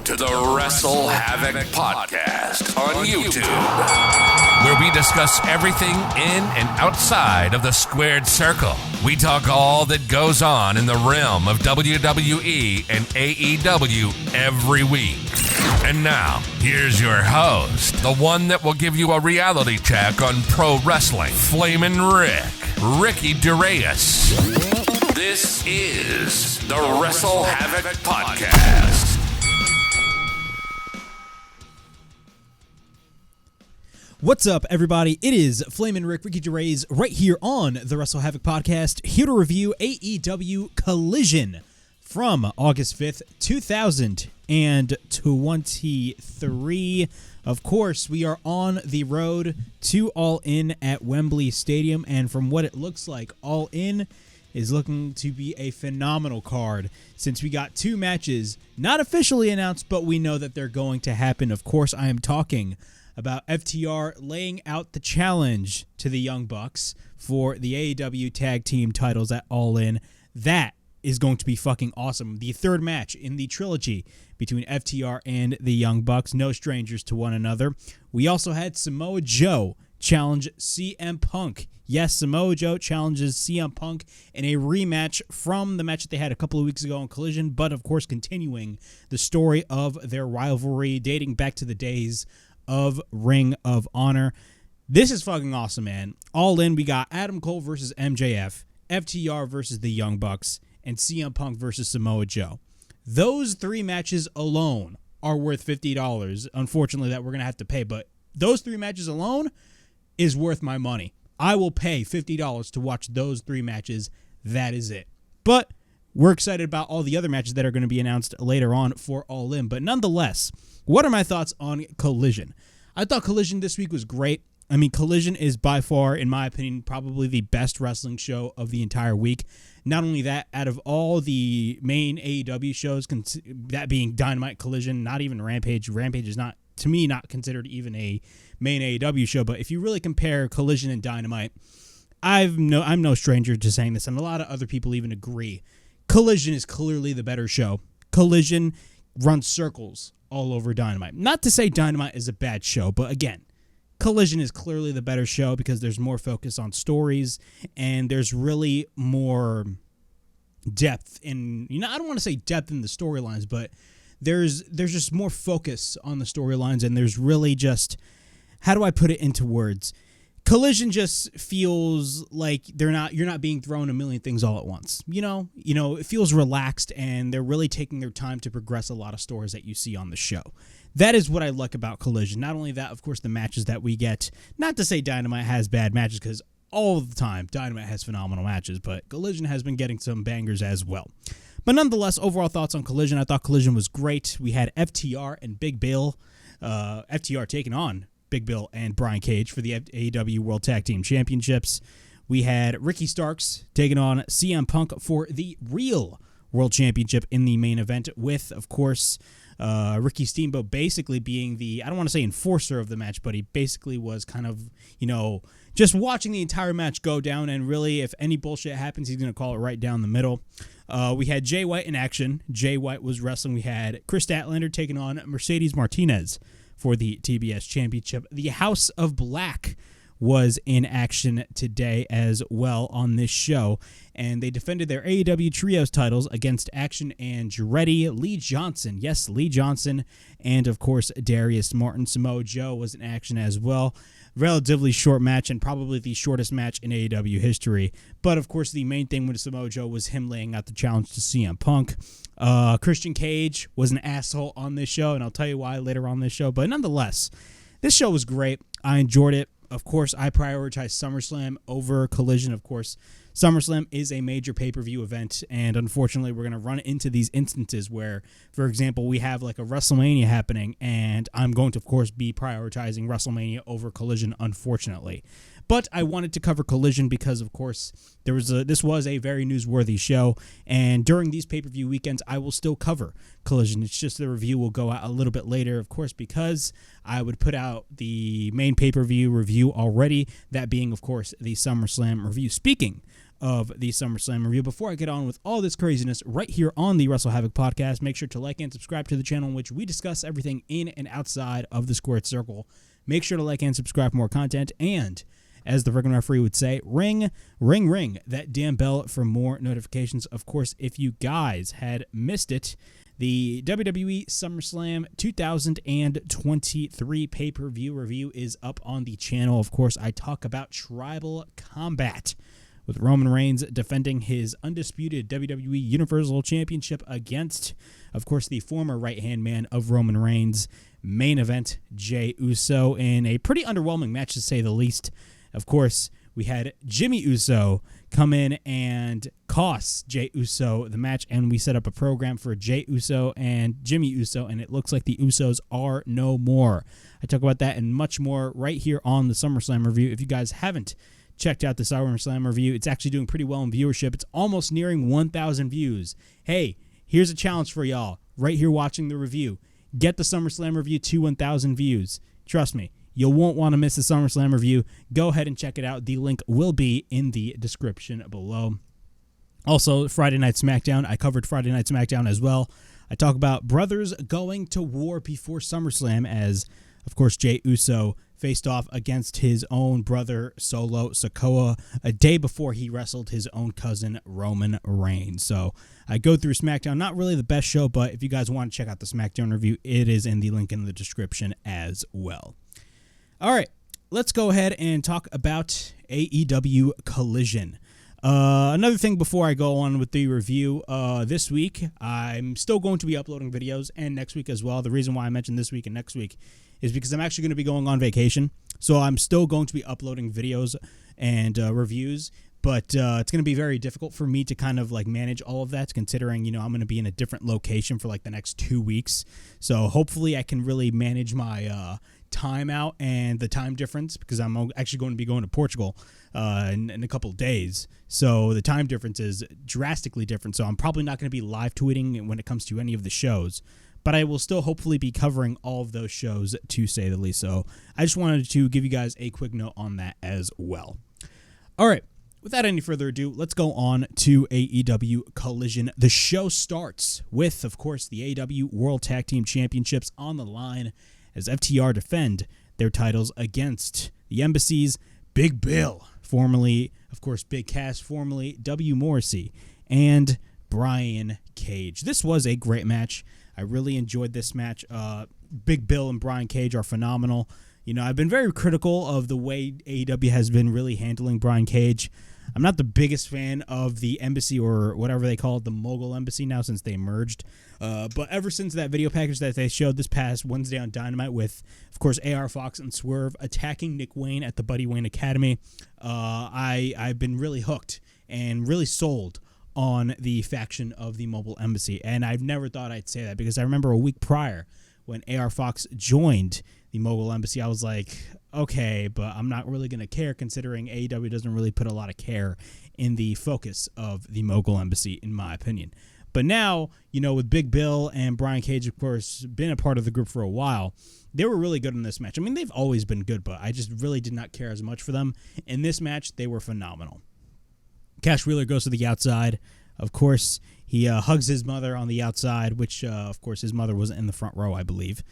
to the WrestleHavoc Podcast on YouTube, where we discuss everything in and outside of the squared circle. We talk all that goes on in the realm of WWE and AEW every week. And now, here's your host, the one that will give you a reality check on pro wrestling, Flamin' Ricky Darius. This is the WrestleHavoc Podcast. What's up, everybody? It is Flamin' Ricky Darius right here on the WrestleHavoc Podcast, here to review AEW Collision from August 5th, 2023. Of course, we are on the road to All In at Wembley Stadium, and from what it looks like, All In is looking to be a phenomenal card since we got two matches not officially announced, but we know that they're going to happen. Of course, I am talking about FTR laying out the challenge to the Young Bucks for the AEW Tag Team titles at All In. That is going to be fucking awesome. The third match in the trilogy between FTR and the Young Bucks, no strangers to one another. We also had Samoa Joe challenge CM Punk. Yes, Samoa Joe challenges CM Punk in a rematch from the match that they had a couple of weeks ago on Collision, but of course continuing the story of their rivalry dating back to the days of Ring of Honor. This is fucking awesome, man. All In, we got Adam Cole versus MJF, FTR versus the Young Bucks, and CM Punk versus Samoa Joe. Those three matches alone are worth $50, unfortunately, that we're going to have to pay, but those three matches alone is worth my money. I will pay $50 to watch those three matches. That is it. But we're excited about all the other matches that are going to be announced later on for All In. But nonetheless, what are my thoughts on Collision? I thought Collision this week was great. I mean, Collision is by far, in my opinion, probably the best wrestling show of the entire week. Not only that, out of all the main AEW shows, that being Dynamite, Collision, not even Rampage. Rampage is not, to me, not considered even a main AEW show. But if you really compare Collision and Dynamite, I'm no stranger to saying this, and a lot of other people even agree. Collision is clearly the better show. Collision runs circles all over Dynamite. Not to say Dynamite is a bad show, but again, Collision is clearly the better show because there's more focus on stories and there's really more depth in, I don't want to say depth in the storylines, but there's just more focus on the storylines, and there's really just, how do I put it into words? Collision just feels like you're not being thrown a million things all at once. It feels relaxed, and they're really taking their time to progress a lot of stories that you see on the show. That is what I like about Collision. Not only that, of course, the matches that we get. Not to say Dynamite has bad matches, because all the time Dynamite has phenomenal matches, but Collision has been getting some bangers as well. But nonetheless, overall thoughts on Collision. I thought Collision was great. We had FTR and Big Bill. FTR taking on Big Bill and Brian Cage for the AEW World Tag Team Championships. We had Ricky Starks taking on CM Punk for the real World Championship in the main event, with, of course, Ricky Steamboat basically being the, I don't want to say enforcer of the match, but he basically was kind of, just watching the entire match go down, and really, if any bullshit happens, he's going to call it right down the middle. We had Jay White in action. Jay White was wrestling. We had Kris Statlander taking on Mercedes Martinez for the TBS Championship. The House of Black was in action today as well on this show, and they defended their AEW Trios titles against Action Andretti, Lee Johnson, yes, Lee Johnson, and of course Darius Martin. Samoa Joe was in action as well. Relatively short match, and probably the shortest match in AEW history. But of course, the main thing with Samoa Joe was him laying out the challenge to CM Punk. Christian Cage was an asshole on this show, and I'll tell you why later on this show. But nonetheless, this show was great. I enjoyed it. Of course, I prioritize SummerSlam over Collision. Of course, SummerSlam is a major pay-per-view event, and unfortunately, we're going to run into these instances where, for example, we have like a WrestleMania happening, and I'm going to, of course, be prioritizing WrestleMania over Collision, unfortunately. But I wanted to cover Collision because, of course, this was a very newsworthy show, and during these pay-per-view weekends, I will still cover Collision. It's just the review will go out a little bit later, of course, because I would put out the main pay-per-view review already, that being, of course, the SummerSlam review. Speaking of the SummerSlam review. Before I get on with all this craziness right here on the WrestleHavoc Podcast, make sure to like and subscribe to the channel in which we discuss everything in and outside of the squared circle. Make sure to like and subscribe for more content, and as the freaking referee would say, ring, ring, ring that damn bell for more notifications. Of course, if you guys had missed it, the WWE SummerSlam 2023 pay-per-view review is up on the channel. Of course, I talk about Tribal Combat, with Roman Reigns defending his undisputed WWE Universal Championship against, of course, the former right-hand man of Roman Reigns. Main event, Jey Uso, in a pretty underwhelming match, to say the least. Of course, we had Jimmy Uso come in and cost Jey Uso the match, and we set up a program for Jey Uso and Jimmy Uso, and it looks like the Usos are no more. I talk about that and much more right here on the SummerSlam review. If you guys haven't checked out the SummerSlam review, it's actually doing pretty well in viewership. It's almost nearing 1,000 views. Hey, here's a challenge for y'all right here watching the review. Get the SummerSlam review to 1,000 views. Trust me, you won't want to miss the SummerSlam review. Go ahead and check it out. The link will be in the description below. Also, Friday Night SmackDown. I covered Friday Night SmackDown as well. I talk about brothers going to war before SummerSlam as, of course, Jey Uso faced off against his own brother, Solo Sikoa, a day before he wrestled his own cousin, Roman Reigns. So I go through SmackDown. Not really the best show, but if you guys want to check out the SmackDown review, it is in the link in the description as well. All right, let's go ahead and talk about AEW Collision. Another thing before I go on with the review, this week, I'm still going to be uploading videos, and next week as well. The reason why I mentioned this week and next week is because I'm actually going to be going on vacation, so I'm still going to be uploading videos and reviews, but it's going to be very difficult for me to kind of like manage all of that, considering, you know, I'm going to be in a different location for like the next 2 weeks. So hopefully I can really manage my time out and the time difference, because I'm actually going to be going to Portugal in a couple of days. So the time difference is drastically different. So I'm probably not going to be live tweeting when it comes to any of the shows, but I will still hopefully be covering all of those shows, to say the least. So I just wanted to give you guys a quick note on that as well. All right. Without any further ado, let's go on to AEW Collision. The show starts with, of course, the AEW World Tag Team Championships on the line as FTR defend their titles against the Embassy's Big Bill, formerly, of course, Big Cass, formerly W. Morrissey, and Brian Cage. This was a great match. I really enjoyed this match. Big Bill and Brian Cage are phenomenal. You know, I've been very critical of the way AEW has been really handling Brian Cage. I'm not the biggest fan of the Embassy, or whatever they call it, the Mogul Embassy now, since they merged. But ever since that video package that they showed this past Wednesday on Dynamite with, of course, AR Fox and Swerve attacking Nick Wayne at the Buddy Wayne Academy, I've been really hooked and really sold on the faction of the Mobile Embassy. And I've never thought I'd say that, because I remember a week prior when AR Fox joined the Mogul Embassy, I was like, okay, but I'm not really going to care, considering AEW doesn't really put a lot of care in the focus of the Mogul Embassy, in my opinion. But now, you know, with Big Bill and Brian Cage, of course, been a part of the group for a while, they were really good in this match. I mean, they've always been good, but I just really did not care as much for them. In this match, they were phenomenal. Cash Wheeler goes to the outside. Of course, he hugs his mother on the outside, which, of course, his mother was in the front row, I believe.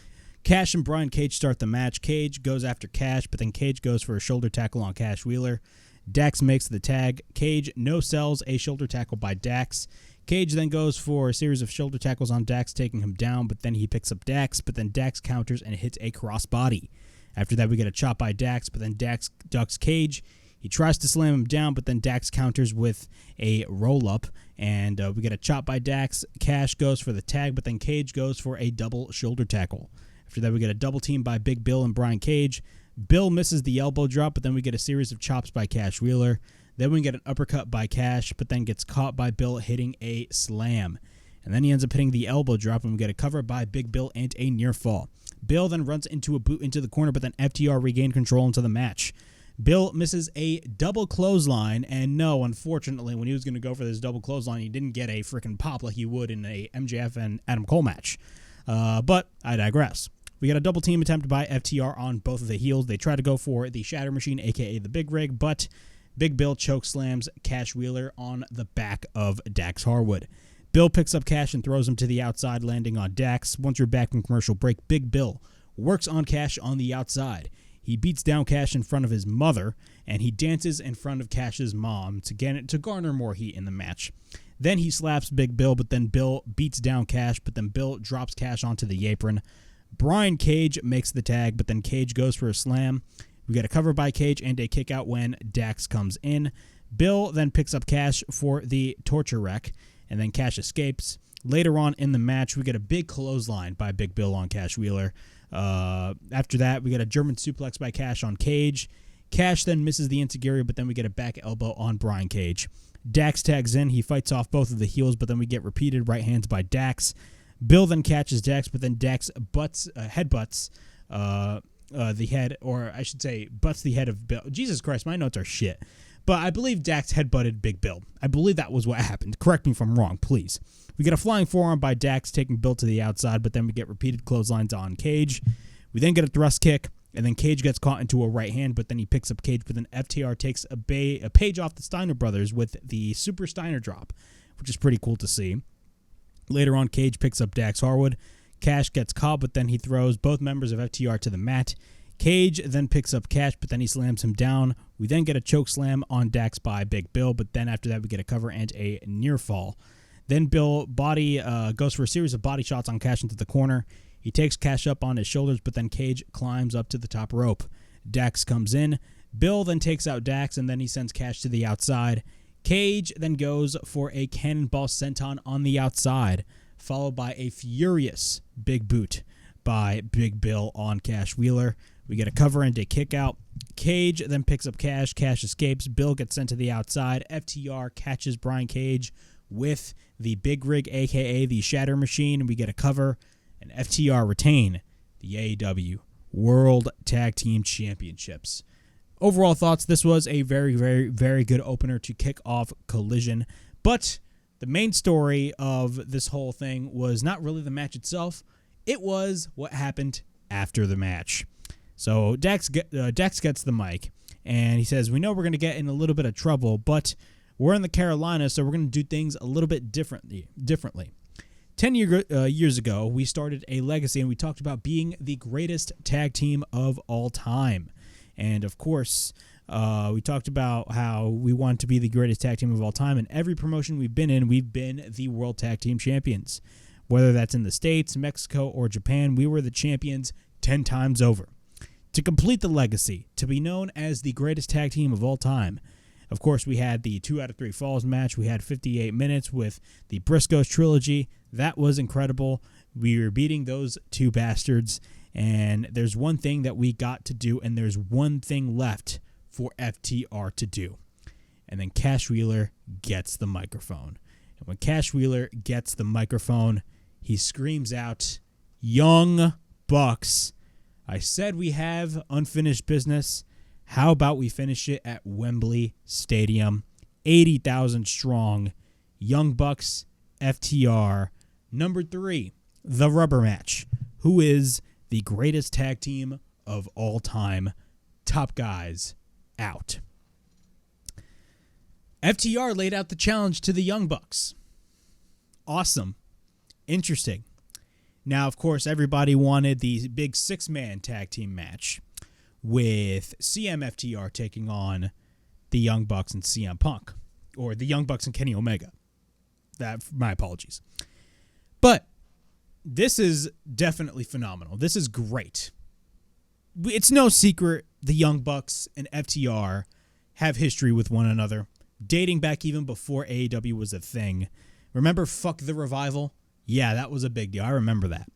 Cash and Brian Cage start the match. Cage goes after Cash, but then Cage goes for a shoulder tackle on Cash Wheeler. Dax makes the tag. Cage no-sells a shoulder tackle by Dax. Cage then goes for a series of shoulder tackles on Dax, taking him down, but then he picks up Dax, but then Dax counters and hits a crossbody. After that, we get a chop by Dax, but then Dax ducks Cage. He tries to slam him down, but then Dax counters with a roll-up, and we get a chop by Dax. Cash goes for the tag, but then Cage goes for a double shoulder tackle. After that, we get a double team by Big Bill and Brian Cage. Bill misses the elbow drop, but then we get a series of chops by Cash Wheeler. Then we get an uppercut by Cash, but then gets caught by Bill hitting a slam. And then he ends up hitting the elbow drop, and we get a cover by Big Bill and a near fall. Bill then runs into a boot into the corner, but then FTR regained control into the match. Bill misses a double clothesline, and no, unfortunately, when he was going to go for this double clothesline, he didn't get a freaking pop like he would in a MJF and Adam Cole match. But I digress. We got a double team attempt by FTR on both of the heels. They try to go for the Shatter Machine, a.k.a. the Big Rig, but Big Bill chokeslams Cash Wheeler on the back of Dax Harwood. Bill picks up Cash and throws him to the outside, landing on Dax. Once you're back from commercial break, Big Bill works on Cash on the outside. He beats down Cash in front of his mother, and he dances in front of Cash's mom to garner more heat in the match. Then he slaps Big Bill, but then Bill beats down Cash, but then Bill drops Cash onto the apron. Brian Cage makes the tag, but then Cage goes for a slam. We get a cover by Cage and a kick out when Dax comes in. Bill then picks up Cash for the torture wreck, and then Cash escapes. Later on in the match, we get a big clothesline by Big Bill on Cash Wheeler. After that, we get a German suplex by Cash on Cage. Cash then misses the enziguri, but then we get a back elbow on Brian Cage. Dax tags in. He fights off both of the heels, but then we get repeated right hands by Dax. Bill then catches Dax, but then Dax headbutts the head, or I should say, butts the head of Bill. Jesus Christ, my notes are shit. But I believe Dax headbutted Big Bill. I believe that was what happened. Correct me if I'm wrong, please. We get a flying forearm by Dax, taking Bill to the outside, but then we get repeated clotheslines on Cage. We then get a thrust kick, and then Cage gets caught into a right hand, but then he picks up Cage, but then FTR takes a page off the Steiner brothers with the Super Steiner drop, which is pretty cool to see. Later on, Cage picks up Dax Harwood. Cash gets caught, but then he throws both members of FTR to the mat. Cage then picks up Cash, but then he slams him down. We then get a choke slam on Dax by Big Bill, but then after that we get a cover and a near fall. Then Bill goes for a series of body shots on Cash into the corner. He takes Cash up on his shoulders, but then Cage climbs up to the top rope. Dax comes in. Bill then takes out Dax, and then he sends Cash to the outside. Cage then goes for a cannonball senton on the outside, followed by a furious big boot by Big Bill on Cash Wheeler. We get a cover and a kick out. Cage then picks up Cash. Cash escapes. Bill gets sent to the outside. FTR catches Brian Cage with the Big Rig, a.k.a. the Shatter Machine. We get a cover, and FTR retain the AEW World Tag Team Championships. Overall thoughts, this was a very, very, very good opener to kick off Collision. But the main story of this whole thing was not really the match itself. It was what happened after the match. So Dax gets the mic, and he says, we know we're going to get in a little bit of trouble, but we're in the Carolinas, so we're going to do things a little bit differently. 10 years ago, we started a legacy, and we talked about being the greatest tag team of all time. And, of course, we talked about how we want to be the greatest tag team of all time, and every promotion we've been in, we've been the World Tag Team Champions. Whether that's in the States, Mexico, or Japan, we were the champions 10 times over. To complete the legacy, to be known as the greatest tag team of all time, of course, we had the 2 out of 3 falls match. We had 58 minutes with the Briscoes trilogy. That was incredible. We were beating those two bastards, and there's one thing that we got to do, and there's one thing left for FTR to do. And then Cash Wheeler gets the microphone. And when Cash Wheeler gets the microphone, he screams out, "Young Bucks, I said we have unfinished business. How about we finish it at Wembley Stadium? 80,000 strong. Young Bucks, FTR. Number 3, the rubber match. Who is the greatest tag team of all time? Top guys out." FTR laid out the challenge to the Young Bucks. Awesome. Interesting. Now, of course, everybody wanted the big 6-man tag team match with CMFTR taking on the Young Bucks and CM Punk, or the Young Bucks and Kenny Omega. My apologies. But this is definitely phenomenal. This is great. It's no secret the Young Bucks and FTR have history with one another, dating back even before AEW was a thing. Remember Fuck the Revival? Yeah, that was a big deal. I remember that.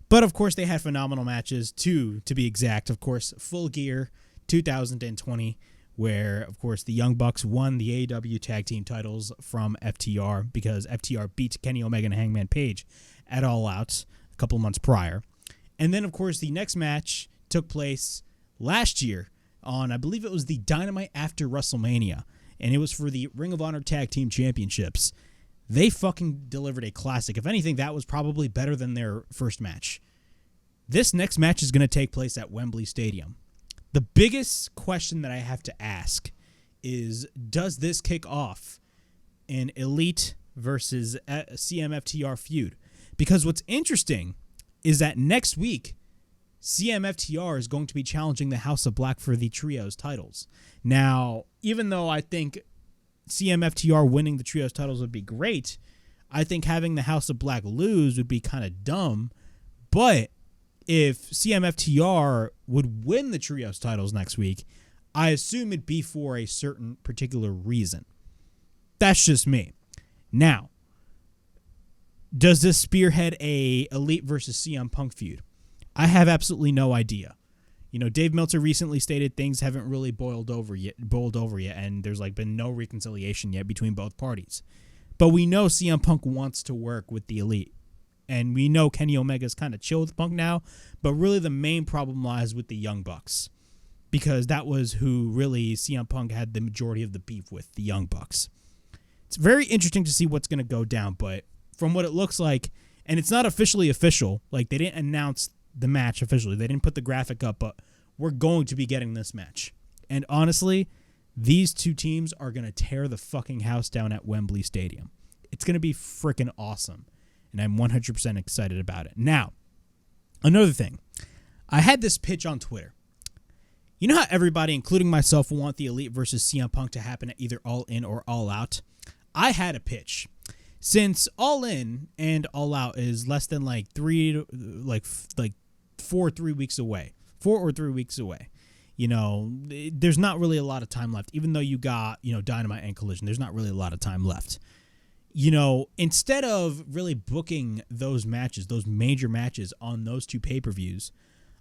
But, of course, they had phenomenal matches, to be exact. Of course, Full Gear 2020, where, of course, the Young Bucks won the AEW tag team titles from FTR because FTR beat Kenny Omega and Hangman Page at All Out a couple months prior. And then, of course, the next match took place last year on, I believe it was the Dynamite after WrestleMania, and it was for the Ring of Honor Tag Team Championships. They fucking delivered a classic. If anything, that was probably better than their first match. This next match is going to take place at Wembley Stadium. The biggest question that I have to ask is, does this kick off an Elite versus CMFTR feud? Because what's interesting is that next week, CMFTR is going to be challenging the House of Black for the Trios titles. Now, even though I think CMFTR winning the Trios titles would be great, I think having the House of Black lose would be kind of dumb. But if CMFTR would win the Trios titles next week, I assume it'd be for a certain particular reason. That's just me. Now, does this spearhead a Elite versus CM Punk feud? I have absolutely no idea. You know, Dave Meltzer recently stated things haven't really boiled over yet, and there's been no reconciliation yet between both parties. But we know CM Punk wants to work with the Elite, and we know Kenny Omega's kind of chill with Punk now, but really the main problem lies with the Young Bucks, because that was who really CM Punk had the majority of the beef with, the Young Bucks. It's very interesting to see what's going to go down, but from what it looks like, and it's not officially official, they didn't announce the match officially. They didn't put the graphic up, but we're going to be getting this match. And honestly, these two teams are going to tear the fucking house down at Wembley Stadium. It's going to be freaking awesome, and I'm 100% excited about it. Now, another thing. I had this pitch on Twitter. You know how everybody, including myself, want the Elite versus CM Punk to happen at either All In or All Out? I had a pitch. Since All In and All Out is less than 4 or 3 weeks away. You know, there's not really a lot of time left. Even though you got, Dynamite and Collision, there's not really a lot of time left. You know, instead of really booking those matches, those major matches on those two pay-per-views,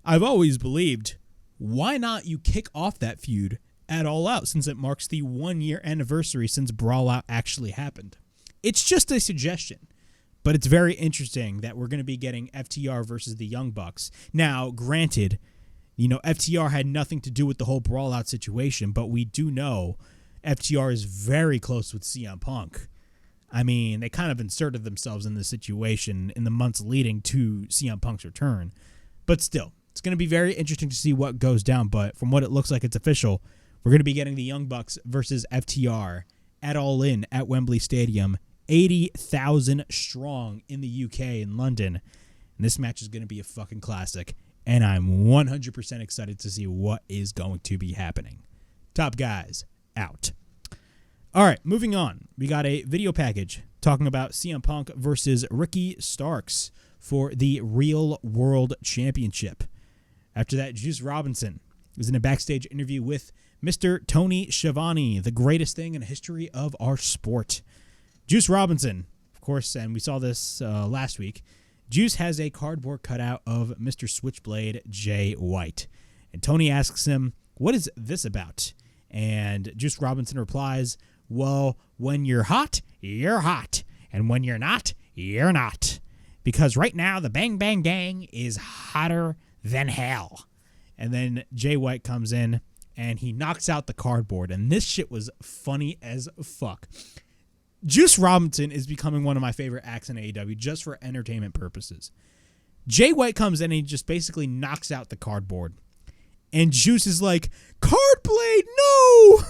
I've always believed, why not you kick off that feud at All Out, since it marks the 1-year anniversary since Brawl Out actually happened. It's just a suggestion. But it's very interesting that we're going to be getting FTR versus the Young Bucks. Now, granted, FTR had nothing to do with the whole Brawl Out situation, but we do know FTR is very close with CM Punk. I mean, they kind of inserted themselves in this situation in the months leading to CM Punk's return. But still, it's going to be very interesting to see what goes down. But from what it looks like, it's official. We're going to be getting the Young Bucks versus FTR at All In at Wembley Stadium. 80,000 strong in the UK in London. And this match is going to be a fucking classic. And I'm 100% excited to see what is going to be happening. Top guys out. All right, moving on. We got a video package talking about CM Punk versus Ricky Starks for the Real World Championship. After that, Juice Robinson was in a backstage interview with Mr. Tony Schiavone, the greatest thing in the history of our sport. Juice Robinson, of course, and we saw this last week. Juice has a cardboard cutout of Mr. Switchblade Jay White. And Tony asks him, what is this about? And Juice Robinson replies, well, when you're hot, you're hot. And when you're not, you're not. Because right now, the Bang Bang Gang is hotter than hell. And then Jay White comes in, and he knocks out the cardboard. And this shit was funny as fuck. Juice Robinson is becoming one of my favorite acts in AEW just for entertainment purposes. Jay White comes in and he just basically knocks out the cardboard. And Juice is like, Cardblade, no!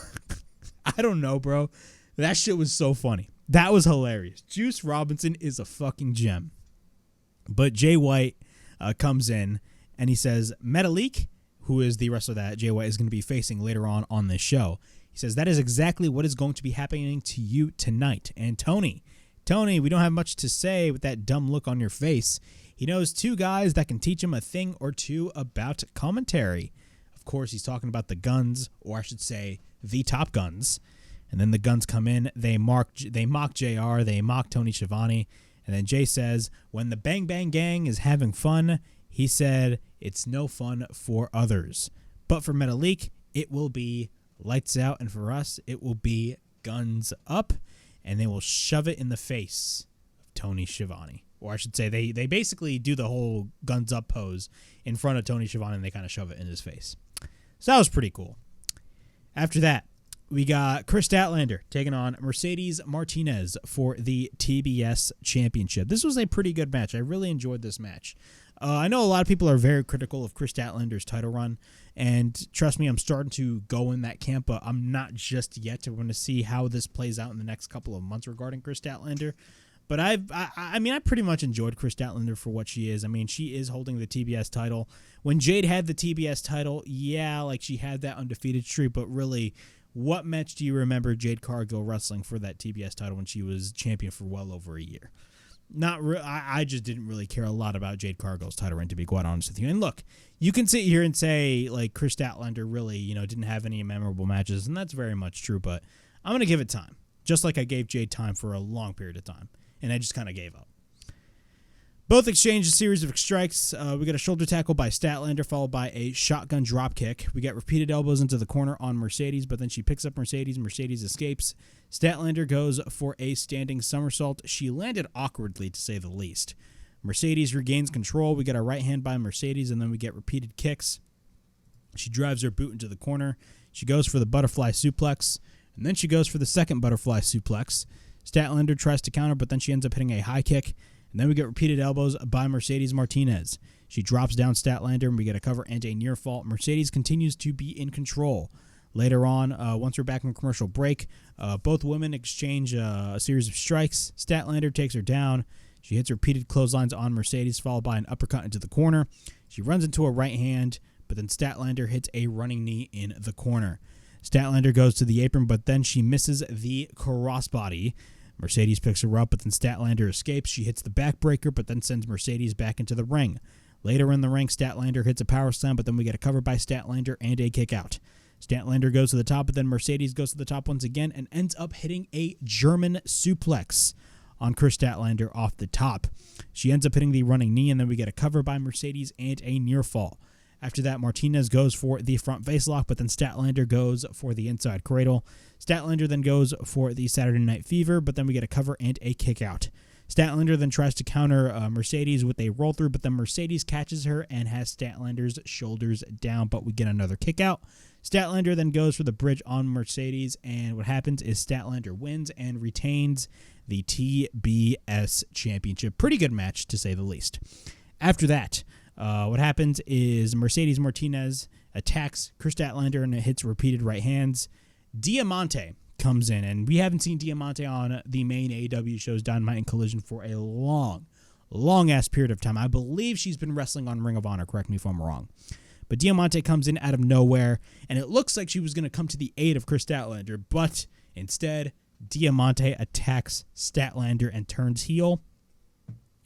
I don't know, bro. That shit was so funny. That was hilarious. Juice Robinson is a fucking gem. But Jay White comes in and he says, Metalik, who is the wrestler that Jay White is going to be facing later on this show, he says, that is exactly what is going to be happening to you tonight. And Tony, we don't have much to say with that dumb look on your face. He knows two guys that can teach him a thing or two about commentary. Of course, he's talking about the Guns, or I should say, the Top Guns. And then the Guns come in, they mock JR, they mock Tony Schiavone. And then Jay says, when the Bang Bang Gang is having fun, he said, it's no fun for others. But for Metalik, it will be lights out, and for us, it will be guns up, and they will shove it in the face of Tony Schiavone. Or I should say, they basically do the whole guns up pose in front of Tony Schiavone, and they kind of shove it in his face. So that was pretty cool. After that, we got Kris Statlander taking on Mercedes Martinez for the TBS Championship. This was a pretty good match. I really enjoyed this match. I know a lot of people are very critical of Kris Statlander's title run, and trust me, I'm starting to go in that camp, but I'm not just yet. I want to see how this plays out in the next couple of months regarding Kris Statlander. But I pretty much enjoyed Kris Statlander for what she is. I mean, she is holding the TBS title. When Jade had the TBS title, yeah, like she had that undefeated streak, but really, what match do you remember Jade Cargill wrestling for that TBS title when she was champion for well over a year? I just didn't really care a lot about Jade Cargill's title reign, to be quite honest with you. And look, you can sit here and say, like, Kris Statlander really, didn't have any memorable matches, and that's very much true, but I'm going to give it time, just like I gave Jade time for a long period of time, and I just kind of gave up. Both exchange a series of strikes. We got a shoulder tackle by Statlander, followed by a shotgun drop kick. We get repeated elbows into the corner on Mercedes, but then she picks up Mercedes. Mercedes escapes. Statlander goes for a standing somersault. She landed awkwardly, to say the least. Mercedes regains control. We get a right hand by Mercedes, and then we get repeated kicks. She drives her boot into the corner. She goes for the butterfly suplex, and then she goes for the second butterfly suplex. Statlander tries to counter, but then she ends up hitting a high kick. And then we get repeated elbows by Mercedes Martinez. She drops down Statlander, and we get a cover and a near fall. Mercedes continues to be in control. Later on, once we're back from commercial break, both women exchange a series of strikes. Statlander takes her down. She hits repeated clotheslines on Mercedes, followed by an uppercut into the corner. She runs into a right hand, but then Statlander hits a running knee in the corner. Statlander goes to the apron, but then she misses the crossbody. Mercedes picks her up, but then Statlander escapes. She hits the backbreaker, but then sends Mercedes back into the ring. Later in the ring, Statlander hits a power slam, but then we get a cover by Statlander and a kick out. Statlander goes to the top, but then Mercedes goes to the top once again and ends up hitting a German suplex on Kris Statlander off the top. She ends up hitting the running knee, and then we get a cover by Mercedes and a near fall. After that, Martinez goes for the front face lock, but then Statlander goes for the inside cradle. Statlander then goes for the Saturday Night Fever, but then we get a cover and a kick out. Statlander then tries to counter Mercedes with a roll through, but then Mercedes catches her and has Statlander's shoulders down, but we get another kick out. Statlander then goes for the bridge on Mercedes, and what happens is Statlander wins and retains the TBS Championship. Pretty good match, to say the least. After that, what happens is Mercedes Martinez attacks Kris Statlander and it hits repeated right hands. Diamante comes in, and we haven't seen Diamante on the main AEW shows Dynamite and Collision for a long-ass period of time. I believe she's been wrestling on Ring of Honor, correct me if I'm wrong. But Diamante comes in out of nowhere, and it looks like she was going to come to the aid of Kris Statlander, but instead, Diamante attacks Statlander and turns heel.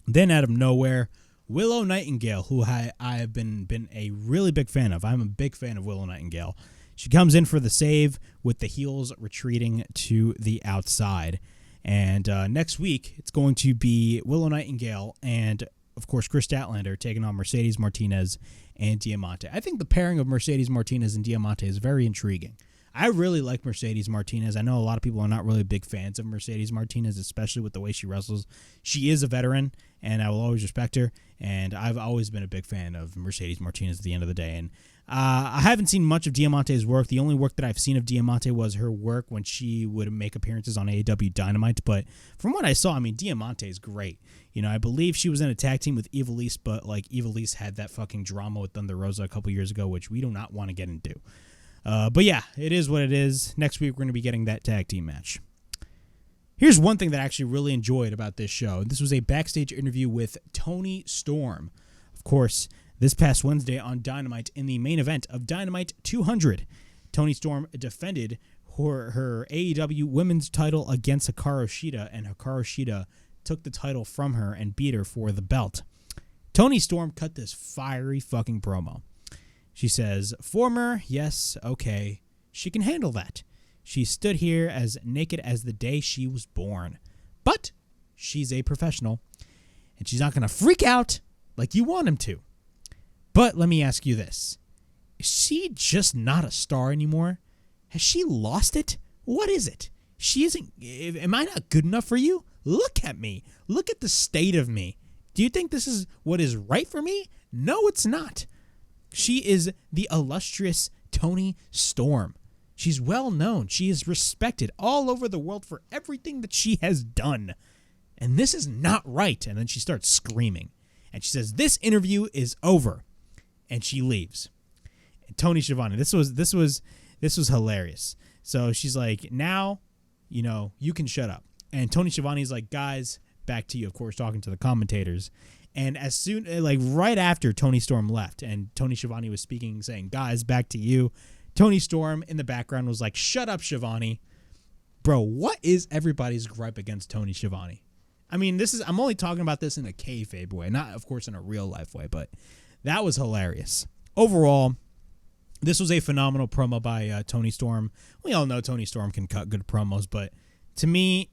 Then out of nowhere, Willow Nightingale, who I have been a really big fan of. I'm a big fan of Willow Nightingale. She comes in for the save with the heels retreating to the outside. And next week, it's going to be Willow Nightingale and, of course, Kris Statlander taking on Mercedes Martinez and Diamante. I think the pairing of Mercedes Martinez and Diamante is very intriguing. I really like Mercedes Martinez. I know a lot of people are not really big fans of Mercedes Martinez, especially with the way she wrestles. She is a veteran, and I will always respect her, and I've always been a big fan of Mercedes Martinez at the end of the day. And I haven't seen much of Diamante's work. The only work that I've seen of Diamante was her work when she would make appearances on AEW Dynamite, but from what I saw, I mean, Diamante is great. I believe she was in a tag team with Ivelisse, but Ivelisse had that fucking drama with Thunder Rosa a couple years ago, which we do not want to get into. But yeah, it is what it is. Next week, we're going to be getting that tag team match. Here's one thing that I actually really enjoyed about this show. This was a backstage interview with Toni Storm. Of course, this past Wednesday on Dynamite in the main event of Dynamite 200, Toni Storm defended her AEW women's title against Hikaru Shida, and Hikaru Shida took the title from her and beat her for the belt. Toni Storm cut this fiery fucking promo. She says, former, yes, okay, she can handle that. She stood here as naked as the day she was born. But she's a professional, and she's not going to freak out like you want him to. But let me ask you this. Is she just not a star anymore? Has she lost it? What is it? She isn't. Am I not good enough for you? Look at me. Look at the state of me. Do you think this is what is right for me? No, it's not. She is the illustrious Toni Storm. She's well known. She is respected all over the world for everything that she has done. And this is not right. And then she starts screaming. And she says, "This interview is over." And she leaves. And Tony Schiavone, this was hilarious. So she's like, "Now, you can shut up." And Tony Schiavone's like, "Guys, back to you," of course, talking to the commentators. And as soon, right after Tony Storm left and Tony Schiavone was speaking, saying, "Guys, back to you," Tony Storm in the background was like, "Shut up, Schiavone." Bro, what is everybody's gripe against Tony Schiavone? I mean, I'm only talking about this in a kayfabe way, not, of course, in a real life way, but that was hilarious. Overall, this was a phenomenal promo by Tony Storm. We all know Tony Storm can cut good promos, but to me,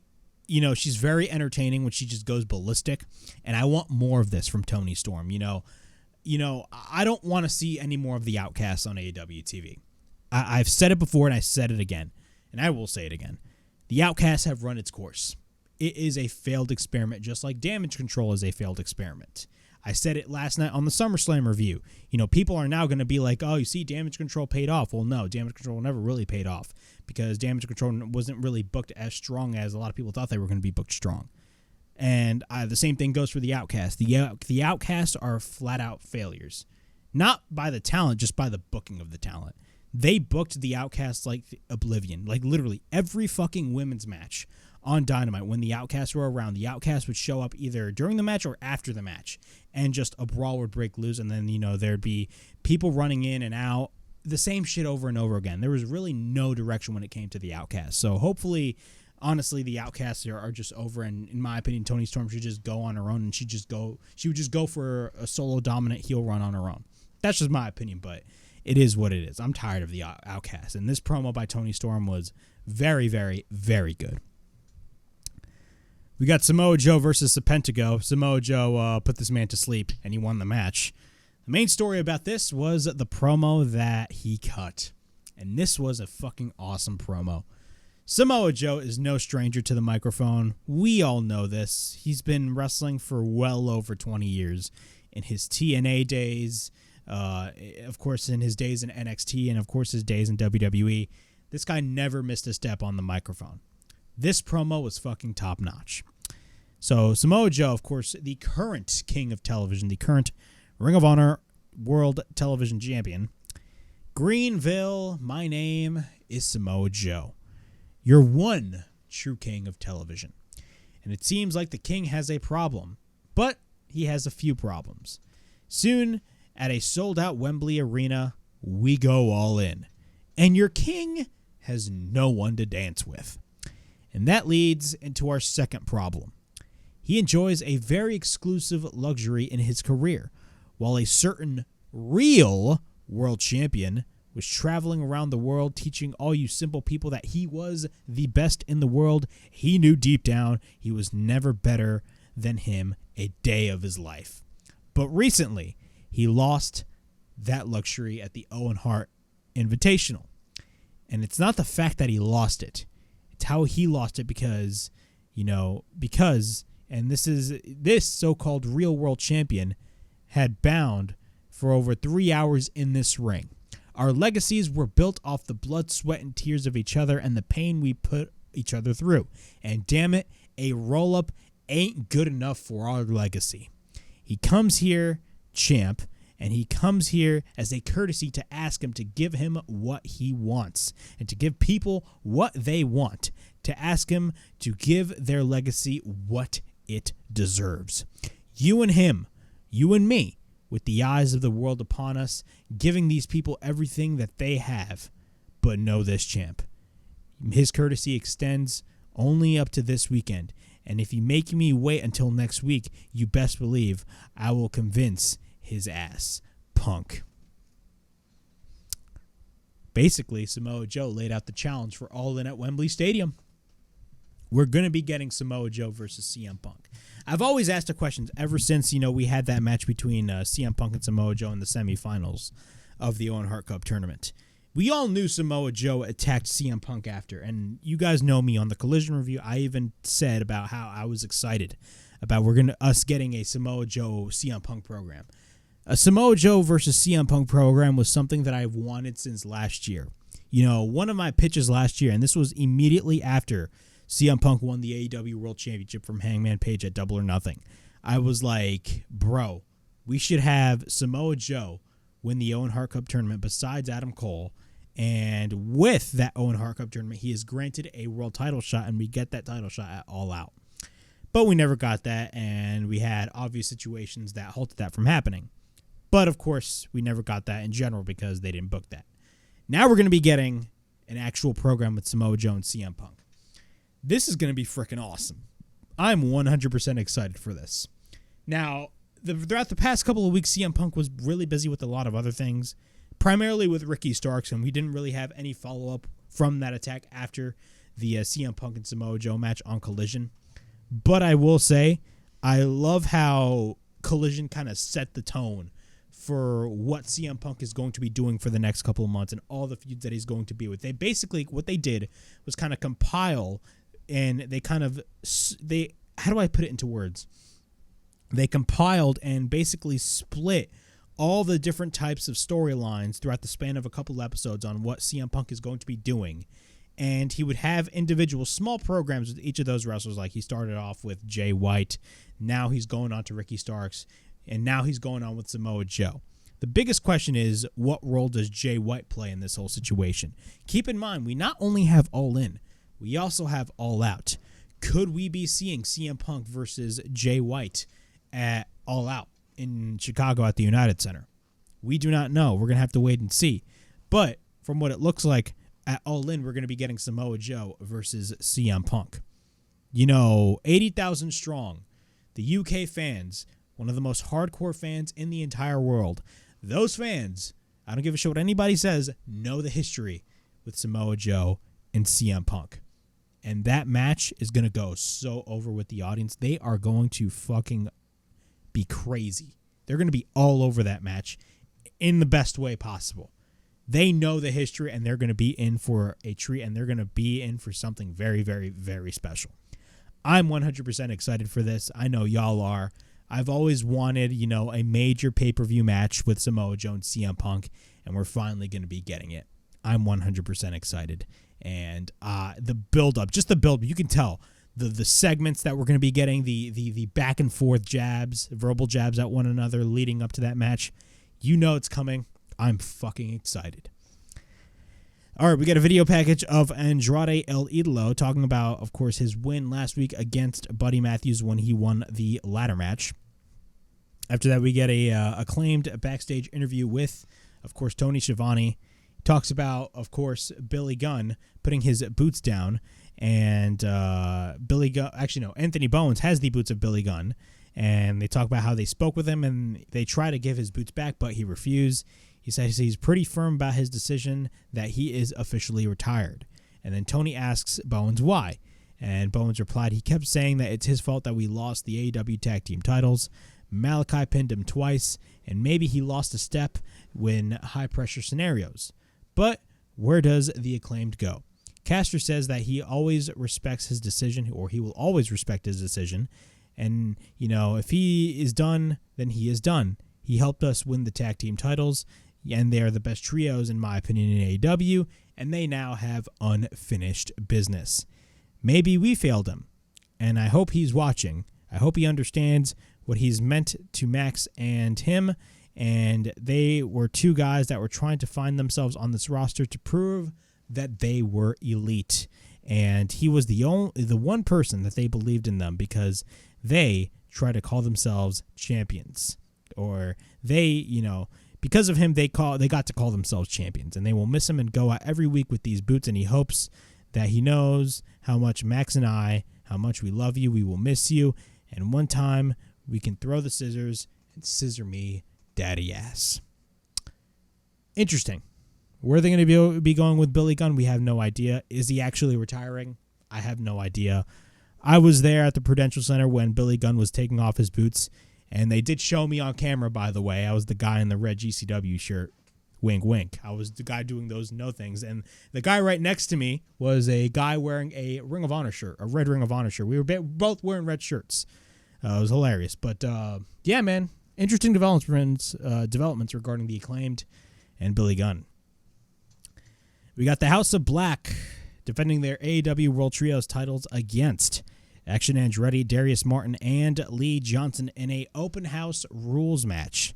she's very entertaining when she just goes ballistic, and I want more of this from Tony Storm. I don't want to see any more of the Outcasts on AEW TV. I've said it before, and I said it again, and I will say it again. The Outcasts have run its course. It is a failed experiment, just like Damage Control is a failed experiment. I said it last night on the SummerSlam review. People are now going to be like, "Oh, you see, Damage Control paid off." Well, no, Damage Control never really paid off because Damage Control wasn't really booked as strong as a lot of people thought they were going to be booked strong. And the same thing goes for the Outcasts. The Outcasts are flat-out failures. Not by the talent, just by the booking of the talent. They booked the Outcasts like oblivion. Like, literally, every fucking women's match on Dynamite, when the Outcasts were around, the Outcasts would show up either during the match or after the match, and just a brawl would break loose, and then, there'd be people running in and out, the same shit over and over again. There was really no direction when it came to the Outcasts. So hopefully, honestly, the Outcasts are just over, and in my opinion, Toni Storm should just go on her own, and she would just go for a solo dominant heel run on her own. That's just my opinion, but it is what it is. I'm tired of the Outcasts, and this promo by Toni Storm was very, very, very good. We got Samoa Joe versus Serpentico. Samoa Joe put this man to sleep, and he won the match. The main story about this was the promo that he cut, and this was a fucking awesome promo. Samoa Joe is no stranger to the microphone. We all know this. He's been wrestling for well over 20 years. In his TNA days, of course, in his days in NXT, and of course his days in WWE, this guy never missed a step on the microphone. This promo was fucking top-notch. So, Samoa Joe, of course, the current king of television, the current Ring of Honor World Television Champion. Greenville, my name is Samoa Joe. You're one true king of television. And it seems like the king has a problem, but he has a few problems. Soon, at a sold-out Wembley Arena, we go all in. And your king has no one to dance with. And that leads into our second problem. He enjoys a very exclusive luxury in his career, while a certain real world champion was traveling around the world teaching all you simple people that he was the best in the world. He knew deep down he was never better than him a day of his life. But recently, he lost that luxury at the Owen Hart Invitational. And it's not the fact that he lost it. It's how he lost it because this so-called real world champion had bound for over 3 hours in this ring. Our legacies were built off the blood, sweat, and tears of each other and the pain we put each other through. And damn it, a roll-up ain't good enough for our legacy. He comes here, champ, and he comes here as a courtesy to ask him to give him what he wants and to give people what they want, to ask him to give their legacy what it deserves. You and him, you and me, with the eyes of the world upon us, giving these people everything that they have. But know this, champ. His courtesy extends only up to this weekend. And if you make me wait until next week, you best believe I will convince his ass, Punk. Basically, Samoa Joe laid out the challenge for All In at Wembley Stadium. We're going to be getting Samoa Joe versus CM Punk. I've always asked the questions ever since, we had that match between CM Punk and Samoa Joe in the semifinals of the Owen Hart Cup tournament. We all knew Samoa Joe attacked CM Punk after, and you guys know me on the Collision review. I even said about how I was excited about us getting a Samoa Joe CM Punk program. A Samoa Joe versus CM Punk program was something that I've wanted since last year. One of my pitches last year, and this was immediately after CM Punk won the AEW World Championship from Hangman Page at Double or Nothing. I was like, bro, we should have Samoa Joe win the Owen Hart Cup tournament besides Adam Cole. And with that Owen Hart Cup tournament, he is granted a world title shot, and we get that title shot at All Out. But we never got that, and we had obvious situations that halted that from happening. But, of course, we never got that in general because they didn't book that. Now we're going to be getting an actual program with Samoa Joe and CM Punk. This is going to be freaking awesome. I'm 100% excited for this. Now, throughout the past couple of weeks, CM Punk was really busy with a lot of other things, primarily with Ricky Starks, and we didn't really have any follow-up from that attack after the CM Punk and Samoa Joe match on Collision. But I will say, I love how Collision kind of set the tone for what CM Punk is going to be doing for the next couple of months and all the feuds that he's going to be with. They basically, what they did was kind of compile, and they kind of, how do I put it into words? They compiled and basically split all the different types of storylines throughout the span of a couple episodes on what CM Punk is going to be doing. And he would have individual small programs with each of those wrestlers. Like he started off with Jay White. Now he's going on to Ricky Starks. And now he's going on with Samoa Joe. The biggest question is, what role does Jay White play in this whole situation? Keep in mind, we not only have All In, we also have All Out. Could we be seeing CM Punk versus Jay White at All Out in Chicago at the United Center? We do not know. We're going to have to wait and see. But from what it looks like, at All In, we're going to be getting Samoa Joe versus CM Punk. 80,000 strong. The UK fans, one of the most hardcore fans in the entire world. Those fans, I don't give a shit what anybody says, know the history with Samoa Joe and CM Punk. And that match is going to go so over with the audience. They are going to fucking be crazy. They're going to be all over that match in the best way possible. They know the history, and they're going to be in for a treat, and they're going to be in for something very, very, very special. I'm 100% excited for this. I know y'all are. I've always wanted, a major pay-per-view match with Samoa Joe and CM Punk, and we're finally going to be getting it. I'm 100% excited. And the build-up, just the build-up, you can tell the segments that we're going to be getting, the back-and-forth jabs, verbal jabs at one another leading up to that match. You know it's coming. I'm fucking excited. All right, we got a video package of Andrade El Idolo talking about, of course, his win last week against Buddy Matthews when he won the ladder match. After that, we get a Acclaimed backstage interview with, of course, Tony Schiavone. He talks about, of course, Billy Gunn putting his boots down, and Anthony Bowens has the boots of Billy Gunn, and they talk about how they spoke with him, and they try to give his boots back, but he refused. He says he's pretty firm about his decision that he is officially retired. And then Tony asks Bowens why. And Bowens replied he kept saying that it's his fault that we lost the AEW Tag Team titles. Malachi pinned him twice, and maybe he lost a step when high-pressure scenarios. But where does the Acclaimed go? Caster says that he always respects his decision, or he will always respect his decision. And, if he is done, then he is done. He helped us win the tag team titles, and they are the best trios, in my opinion, in AEW, and they now have unfinished business. Maybe we failed him, and I hope he's watching. I hope he understands what he's meant to Max and him, and they were two guys that were trying to find themselves on this roster to prove that they were elite, and he was the one person that they believed in them because they try to call themselves champions, or they, because of him, they got to call themselves champions, and they will miss him and go out every week with these boots, and he hopes that he knows how much Max and I, how much we love you, we will miss you, and one time we can throw the scissors and scissor me daddy ass. Interesting. Where are they going to be going with Billy Gunn? We have no idea. Is he actually retiring? I have no idea. I was there at the Prudential Center when Billy Gunn was taking off his boots, and they did show me on camera, by the way. I was the guy in the red GCW shirt. Wink, wink. I was the guy doing those no things. And the guy right next to me was a guy wearing a Ring of Honor shirt, a red Ring of Honor shirt. We were both wearing red shirts. It was hilarious. But, yeah, man, interesting developments regarding the Acclaimed and Billy Gunn. We got the House of Black defending their AEW World Trios titles against Action Andretti, Darius Martin, and Lee Johnson in a open house rules match.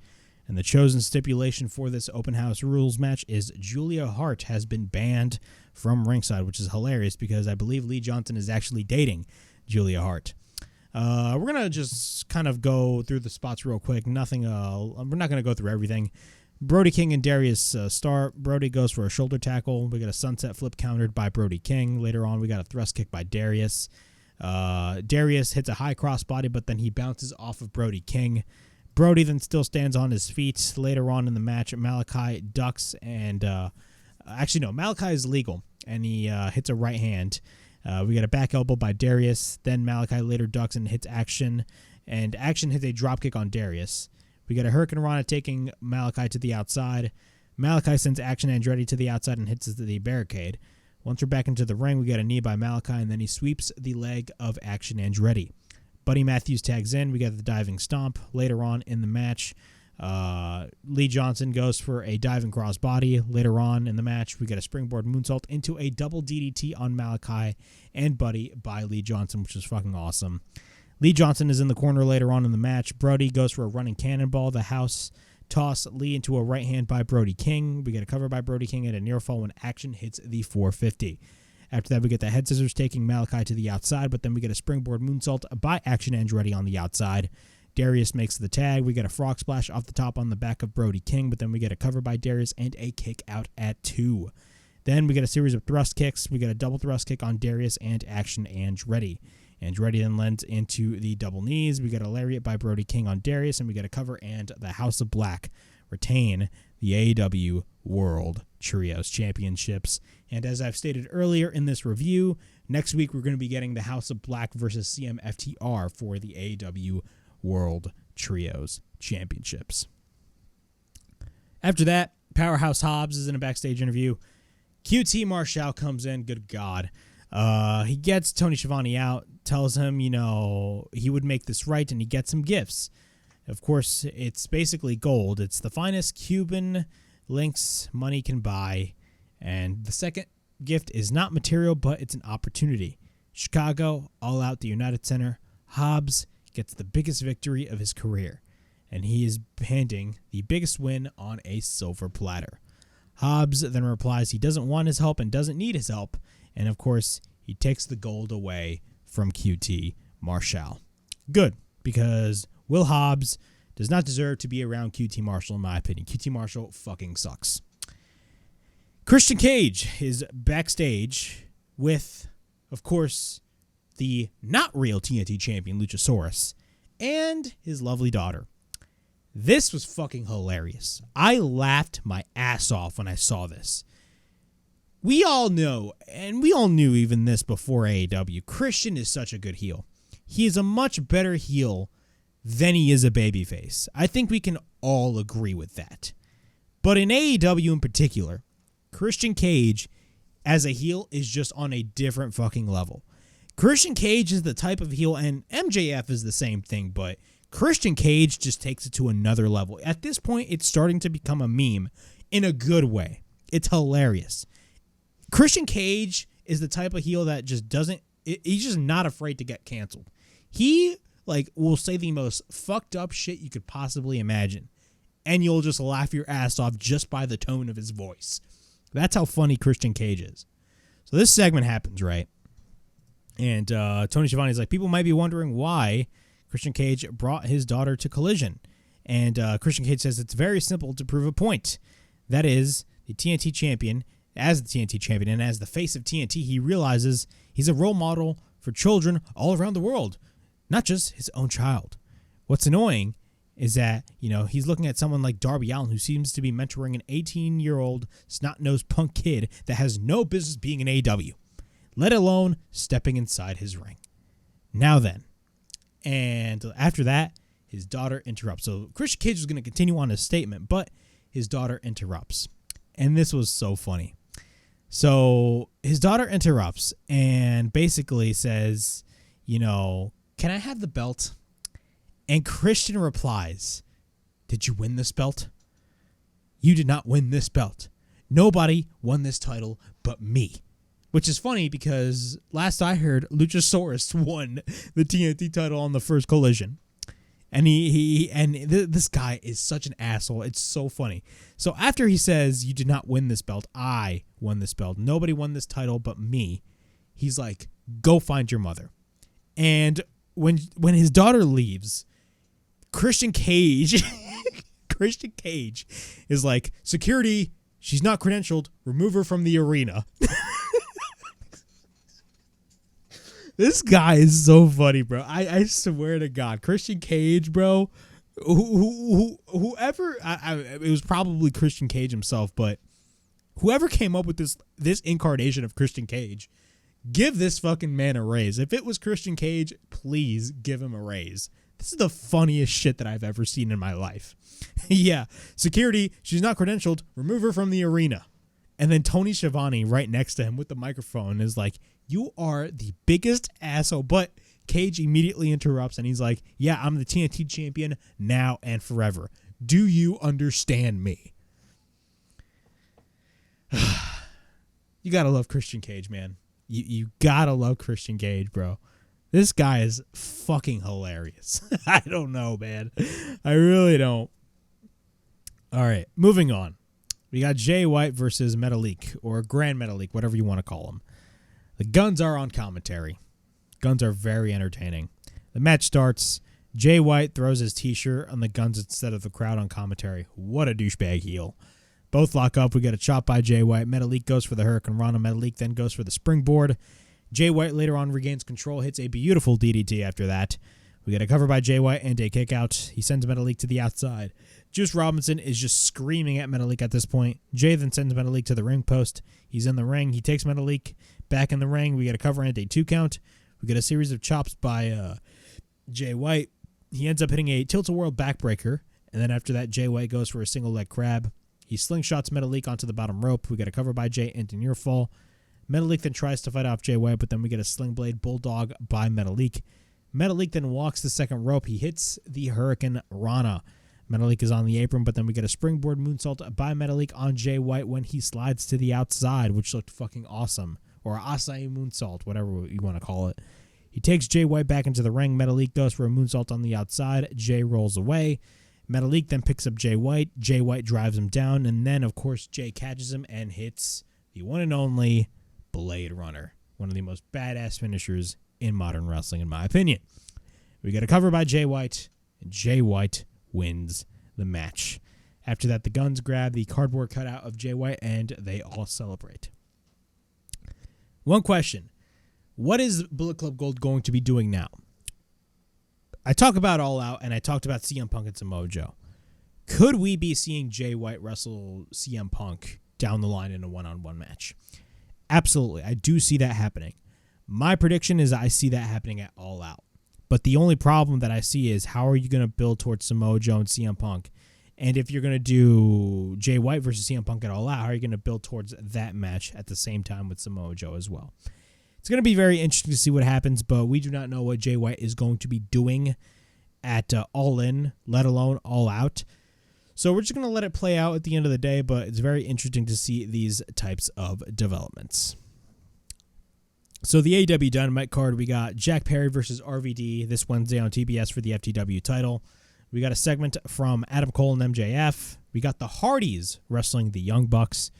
And the chosen stipulation for this open house rules match is Julia Hart has been banned from ringside, which is hilarious because I believe Lee Johnson is actually dating Julia Hart. We're going to just kind of go through the spots real quick. We're not going to go through everything. Brody King and Darius start. Brody goes for a shoulder tackle. We got a sunset flip countered by Brody King. Later on, we got a thrust kick by Darius. Darius hits a high crossbody, but then he bounces off of Brody King. Brody then still stands on his feet. Later on in the match, Malachi ducks and... Malachi is legal, and he hits a right hand. We got a back elbow by Darius. Then Malachi later ducks and hits Action, and Action hits a dropkick on Darius. We got a Hurricane Rana taking Malachi to the outside. Malachi sends Action Andretti to the outside and hits the barricade. Once we're back into the ring, we got a knee by Malachi, and then he sweeps the leg of Action Andretti. Buddy Matthews tags in. We got the diving stomp. Later on in the match, Lee Johnson goes for a diving crossbody. Later on in the match, we get a springboard moonsault into a double DDT on Malachi and Buddy by Lee Johnson, which is fucking awesome. Lee Johnson is in the corner later on in the match. Brody goes for a running cannonball. The house toss Lee into a right hand by Brody King. We get a cover by Brody King and a near fall when Action hits the 450. After that, we get the head scissors taking Malachi to the outside, but then we get a springboard moonsault by Action Andretti on the outside. Darius makes the tag. We get a frog splash off the top on the back of Brody King, but then we get a cover by Darius and a kick out at 2. Then we get a series of thrust kicks. We get a double thrust kick on Darius and Action Andretti. Andretti then lends into the double knees. We get a lariat by Brody King on Darius, and we get a cover, and the House of Black retain the AEW World Trios Championships. And as I've stated earlier in this review, next week we're going to be getting the House of Black versus CM FTR for the AEW World Trios Championships. After that, Powerhouse Hobbs is in a backstage interview. QT Marshall comes in. Good God. He gets Tony Schiavone out, tells him, he would make this right, and he gets some gifts. Of course, it's basically gold. It's the finest Cuban links money can buy. And the second gift is not material, but it's an opportunity. Chicago, All Out, the United Center. Hobbs gets the biggest victory of his career, and he is handing the biggest win on a silver platter. Hobbs then replies he doesn't want his help and doesn't need his help, and of course, he takes the gold away from QT Marshall. Good, because Will Hobbs does not deserve to be around QT Marshall, in my opinion. QT Marshall fucking sucks. Christian Cage is backstage with, of course, the not real TNT champion, Luchasaurus, and his lovely daughter. This was fucking hilarious. I laughed my ass off when I saw this. We all know, and we all knew even this before AEW, Christian is such a good heel. He is a much better heel than he is a babyface. I think we can all agree with that. But in AEW in particular, Christian Cage as a heel is just on a different fucking level. Christian Cage is the type of heel, and MJF is the same thing, but Christian Cage just takes it to another level. At this point, it's starting to become a meme in a good way. It's hilarious. Christian Cage is the type of heel that just doesn't, he's just not afraid to get canceled. He, will say the most fucked up shit you could possibly imagine, and you'll just laugh your ass off just by the tone of his voice. That's how funny Christian Cage is. So this segment happens, right? And Tony Schiavone's like, people might be wondering why Christian Cage brought his daughter to Collision. And Christian Cage says it's very simple to prove a point. That is, the TNT champion, as the TNT champion and as the face of TNT, he realizes he's a role model for children all around the world, not just his own child. What's annoying is that, he's looking at someone like Darby Allin, who seems to be mentoring an 18-year-old snot-nosed punk kid that has no business being in AEW, let alone stepping inside his ring. Now then. And after that, his daughter interrupts. So Christian Cage is going to continue on his statement, but his daughter interrupts. And this was so funny. So his daughter interrupts and basically says, can I have the belt? And Christian replies, did you win this belt? You did not win this belt. Nobody won this title but me. which is funny because last I heard, Luchasaurus won the TNT title on the first Collision. And this guy is such an asshole. It's so funny. So after he says, you did not win this belt, I won this belt. Nobody won this title but me. He's like, go find your mother. And when his daughter leaves, Christian Cage is like, security, she's not credentialed. Remove her from the arena. This guy is so funny, bro. I swear to God, Christian Cage, bro. Whoever, it was probably Christian Cage himself, but whoever came up with this incarnation of Christian Cage, give this fucking man a raise. If it was Christian Cage, please give him a raise. This is the funniest shit that I've ever seen in my life. Yeah, security, she's not credentialed. Remove her from the arena. And then Tony Schiavone right next to him with the microphone is like, you are the biggest asshole. But Cage immediately interrupts and he's like, yeah, I'm the TNT champion now and forever. Do you understand me? You gotta love Christian Cage, man. You gotta love Christian Cage, bro. This guy is fucking hilarious. I don't know, man. I really don't. All right, moving on. We got Jay White versus Metalik, or Grand Metalik, whatever you want to call him. The Guns are on commentary. Guns are very entertaining. The match starts. Jay White throws his t-shirt on the Guns instead of the crowd on commentary. What a douchebag heel. Both lock up. We get a chop by Jay White. Metalik goes for the Hurricane Rana. Metalik then goes for the springboard. Jay White later on regains control, hits a beautiful DDT after that. We get a cover by Jay White and a kick out. He sends Metalik to the outside. Juice Robinson is just screaming at Metalik at this point. Jay then sends Metalik to the ring post. He's in the ring. He takes Metalik back in the ring. We get a cover and a 2 count. We get a series of chops by Jay White. He ends up hitting a tilt-a-whirl backbreaker. And then after that, Jay White goes for a single leg crab. He slingshots Metalik onto the bottom rope. We get a cover by Jay and a near fall. Metalik then tries to fight off Jay White, but then we get a sling blade bulldog by Metalik. Metalik then walks the second rope. He hits the Hurricane Rana. Metalik is on the apron, but then we get a springboard moonsault by Metalik on Jay White when he slides to the outside, which looked fucking awesome. Or Asai moonsault, whatever you want to call it. He takes Jay White back into the ring. Metalik goes for a moonsault on the outside. Jay rolls away. Metalik then picks up Jay White. Jay White drives him down, and then, of course, Jay catches him and hits the one and only Blade Runner. One of the most badass finishers in modern wrestling, in my opinion. We get a cover by Jay White, and Jay White wins the match. After that, the Guns grab the cardboard cutout of Jay White, and they all celebrate. One question. What is Bullet Club Gold going to be doing now? I talk about All Out, and I talked about CM Punk and Samoa Joe. Could we be seeing Jay White wrestle CM Punk down the line in a one-on-one match? Absolutely. I do see that happening. My prediction is I see that happening at All Out. But the only problem that I see is how are you going to build towards Samoa Joe and CM Punk? And if you're going to do Jay White versus CM Punk at All Out, how are you going to build towards that match at the same time with Samoa Joe as well? It's going to be very interesting to see what happens, but we do not know what Jay White is going to be doing at All In, let alone All Out. So we're just going to let it play out at the end of the day, but it's very interesting to see these types of developments. So the AEW Dynamite card, we got Jack Perry versus RVD this Wednesday on TBS for the FTW title. We got a segment from Adam Cole and MJF. We got the Hardys wrestling the Young Bucks.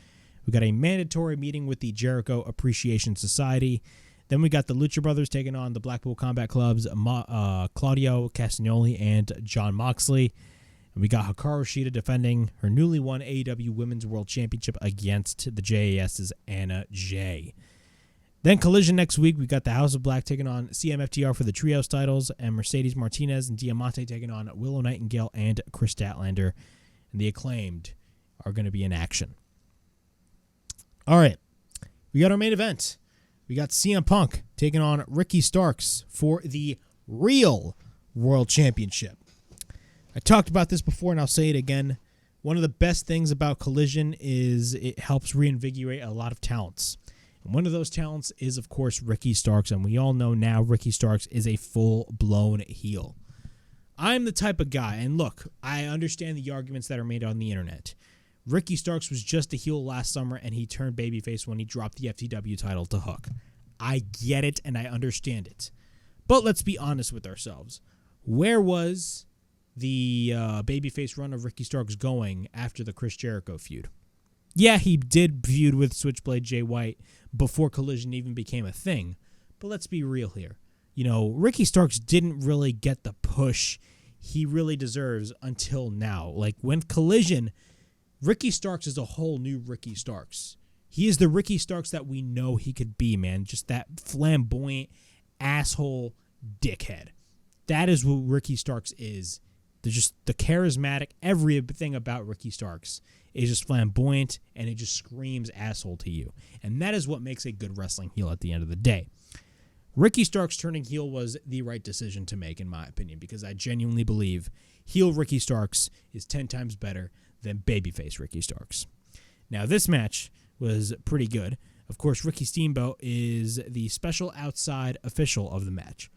We got a mandatory meeting with the Jericho Appreciation Society. Then we got the Lucha Brothers taking on the Blackpool Combat Club's Claudio Castagnoli and John Moxley. And we got Hikaru Shida defending her newly won AEW Women's World Championship against the JAS's Anna Jay. Then Collision next week, we got the House of Black taking on CMFTR for the Trios titles, and Mercedes Martinez and Diamante taking on Willow Nightingale and Kris Statlander. And the Acclaimed are going to be in action. All right, we got our main event. We got CM Punk taking on Ricky Starks for the real World Championship. I talked about this before, and I'll say it again. One of the best things about Collision is it helps reinvigorate a lot of talents. And one of those talents is, of course, Ricky Starks, and we all know now Ricky Starks is a full-blown heel. I'm the type of guy, and look, I understand the arguments that are made on the internet. Ricky Starks was just a heel last summer, and he turned babyface when he dropped the FTW title to Hook. I get it, and I understand it. But let's be honest with ourselves. Where was the babyface run of Ricky Starks going after the Chris Jericho feud? Yeah, he did feud with Switchblade Jay White before Collision even became a thing. But let's be real here. Ricky Starks didn't really get the push he really deserves until now. Like, when Collision, Ricky Starks is a whole new Ricky Starks. He is the Ricky Starks that we know he could be, man. Just that flamboyant asshole dickhead. That is what Ricky Starks is. They're just the charismatic, everything about Ricky Starks is just flamboyant, and it just screams asshole to you. And that is what makes a good wrestling heel at the end of the day. Ricky Starks turning heel was the right decision to make, in my opinion, because I genuinely believe heel Ricky Starks is 10 times better than babyface Ricky Starks. Now, this match was pretty good. Of course, Ricky Steamboat is the special outside official of the match.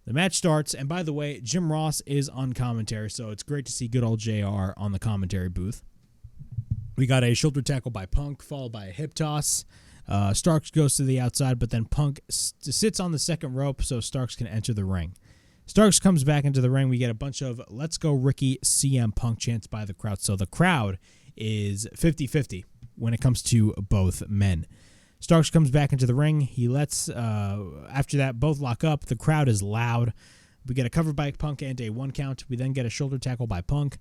The match starts, and by the way, Jim Ross is on commentary, so it's great to see good old JR on the commentary booth. We got a shoulder tackle by Punk, followed by a hip toss. Starks goes to the outside, but then Punk sits on the second rope so Starks can enter the ring. Starks comes back into the ring. We get a bunch of "Let's go Ricky CM Punk" chants by the crowd. So the crowd is 50-50 when it comes to both men. Starks comes back into the ring. He lets, after that, both lock up. The crowd is loud. We get a cover by Punk and a 1 count. We then get a shoulder tackle by Punk.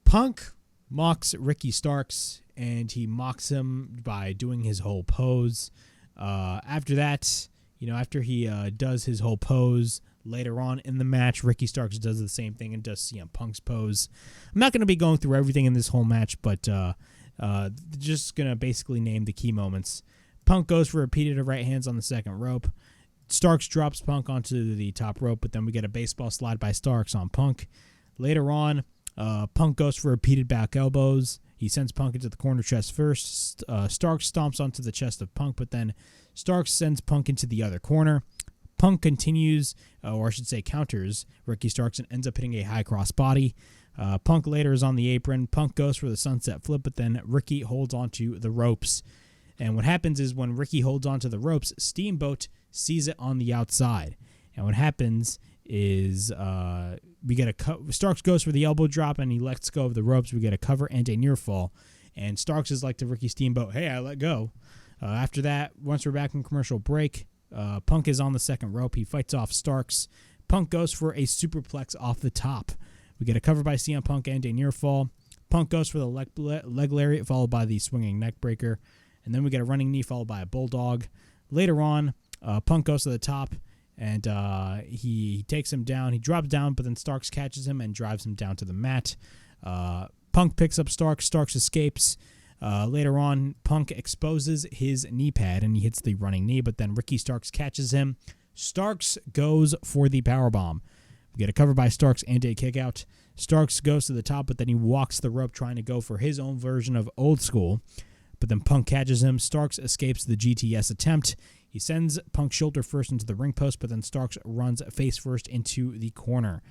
Punk mocks Ricky Starks, and he mocks him by doing his whole pose. After that, after he does his whole pose, later on in the match, Ricky Starks does the same thing and does CM Punk's pose. I'm not going to be going through everything in this whole match, but just going to basically name the key moments. Punk goes for repeated right hands on the second rope. Starks drops Punk onto the top rope, but then we get a baseball slide by Starks on Punk. Later on, Punk goes for repeated back elbows. He sends Punk into the corner chest first. Starks stomps onto the chest of Punk, but then Starks sends Punk into the other corner. Punk continues, or I should say counters, Ricky Starks and ends up hitting a high cross body. Punk later is on the apron. Punk goes for the sunset flip, but then Ricky holds onto the ropes. And what happens is when Ricky holds onto the ropes, Steamboat sees it on the outside. And what happens is we get Starks goes for the elbow drop, and he lets go of the ropes. We get a cover and a near fall. And Starks is like to Ricky Steamboat, "Hey, I let go." After that, once we're back from commercial break, Punk is on the second rope. He fights off Starks. Punk goes for a superplex off the top. We get a cover by CM Punk and a near fall. Punk goes for the leg lariat, followed by the swinging neck breaker. And then we get a running knee followed by a bulldog. Later on, Punk goes to the top, and he takes him down. He drops down, but then Starks catches him and drives him down to the mat. Punk picks up Starks. Starks escapes. Later on, Punk exposes his knee pad, and he hits the running knee, but then Ricky Starks catches him. Starks goes for the powerbomb. We get a cover by Starks and a kick out. Starks goes to the top, but then he walks the rope trying to go for his own version of old school. But then Punk catches him. Starks escapes the GTS attempt. He sends Punk shoulder first into the ring post, but then Starks runs face first into the corner.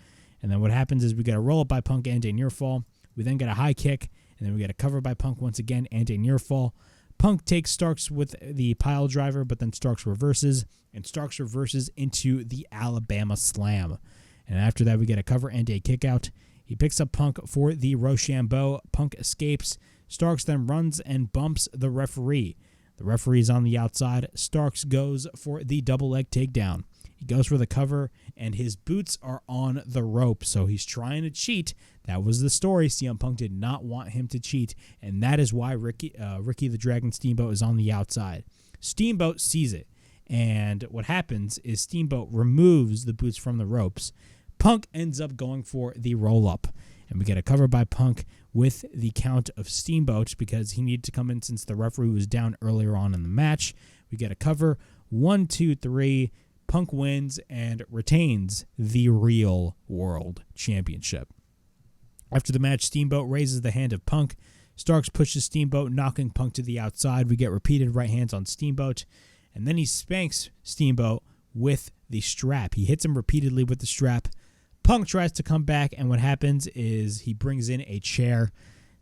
And then what happens is we get a roll-up by Punk and a near fall. We then get a high kick, and then we get a cover by Punk once again and a near fall. Punk takes Starks with the pile driver, but then Starks reverses, and Starks reverses into the Alabama Slam. And after that, we get a cover and a kick out. He picks up Punk for the Rochambeau. Punk escapes. Starks then runs and bumps the referee. The referee is on the outside. Starks goes for the double leg takedown. He goes for the cover, and his boots are on the rope, so he's trying to cheat. That was the story. CM Punk did not want him to cheat, and that is why Ricky the Dragon Steamboat is on the outside. Steamboat sees it, and what happens is Steamboat removes the boots from the ropes. Punk ends up going for the roll-up, and we get a cover by Punk with the count of Steamboat because he needed to come in since the referee was down earlier on in the match. We get a cover, 1, 2, 3. Punk wins and retains the real world championship. After the match, Steamboat raises the hand of Punk. Starks pushes Steamboat, knocking Punk to the outside. We get repeated right hands on Steamboat, and then he spanks Steamboat with the strap. He hits him repeatedly with the strap. Punk tries to come back, and what happens is he brings in a chair.